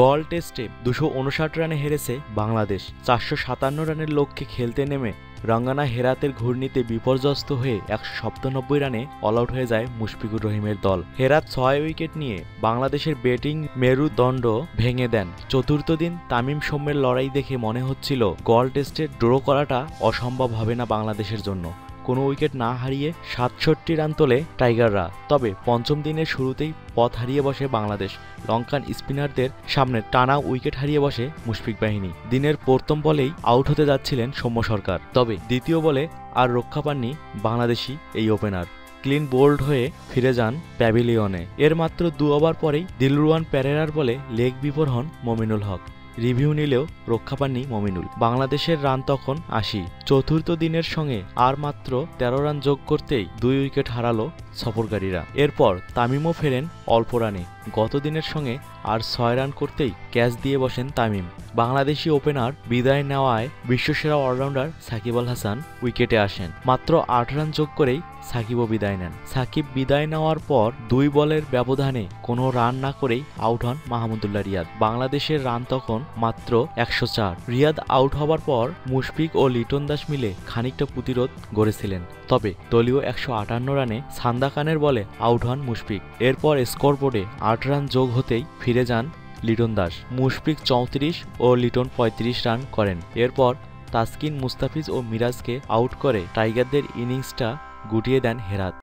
গল টেস্টে 259 রানে হেরেছে বাংলাদেশ। 457 রানের লক্ষ্যে খেলতে নেমে রঙ্গানা হেরাতের ঘূর্ণিতে বিপর্যস্ত হয়ে 197 রানে অল আউট হয়ে যায় মুশফিকুর রহিমের দল। হেরাত 6 উইকেট নিয়ে বাংলাদেশের ব্যাটিং মেরুদণ্ড ভেঙে দেন। চতুর্থ দিন তামিম সৌম্যের লড়াই দেখে মনে হচ্ছিল গল টেস্টে ড্র করাটা অসম্ভব হবে না বাংলাদেশের জন্য। কোনো উইকেট না হারিয়ে 67 রান তোলে টাইগাররা। তবে পঞ্চম দিনের শুরুতেই পথ হারিয়ে বসে বাংলাদেশ। লঙ্কান স্পিনারদের সামনে টানা উইকেট হারিয়ে বসে মুশফিক বাহিনী। দিনের প্রথম বলেই আউট হতে যাচ্ছিলেন সৌম্য সরকার, তবে দ্বিতীয় বলে আর রক্ষা পাননি বাংলাদেশি এই ওপেনার। ক্লিন বোল্ড হয়ে ফিরে যান প্যাভিলিয়নে। এর মাত্র 2 ওভার পরেই দিলরুয়ান পেরেরার বলে লেগ বিফোর হন মমিনুল হক। রিভিউ নিলেও রক্ষা পাননি মমিনুল। বাংলাদেশের রান তখন 80। চতুর্থ দিনের সঙ্গে আর মাত্র 13 রান যোগ করতেই 2 উইকেট হারালো সফরকারীরা। এরপর তামিমও ফেরেন অল্প রানে। গত দিনের সঙ্গে আর 6 রান করতেই ক্যাচ দিয়ে বসেন তামিম। বাংলাদেশি ওপেনার বিদায় নেওয়ায় বিশ্বসেরা অলরাউন্ডার সাকিব আল হাসান উইকেটে আসেন। মাত্র 8 রান যোগ করেই সাকিবও বিদায় নেন। সাকিব বিদায় নেওয়ার পর 2 বলের ব্যবধানে কোনো রান না করেই আউট হন মাহমুদুল্লাহ রিয়াদ। বাংলাদেশের রান তখন মাত্র 104। রিয়াদ আউট হবার পর মুশফিক ও লিটন দাস মিলে খানিকটা প্রতিরোধ গড়েছিলেন, তবে দলীয় 158 রানে সান্দা খানের বলে আউট হন মুশফিক। এরপর স্কোরবোর্ডে 8 রান যোগ হতেই ফিরে যান লিটন দাস। মুশফিক 34 ও লিটন 35 রান করেন। এরপর তাসকিন, মুস্তাফিজ ও মিরাজকে আউট করে টাইগারদের ইনিংসটা গুটিয়ে দেন হেরাত।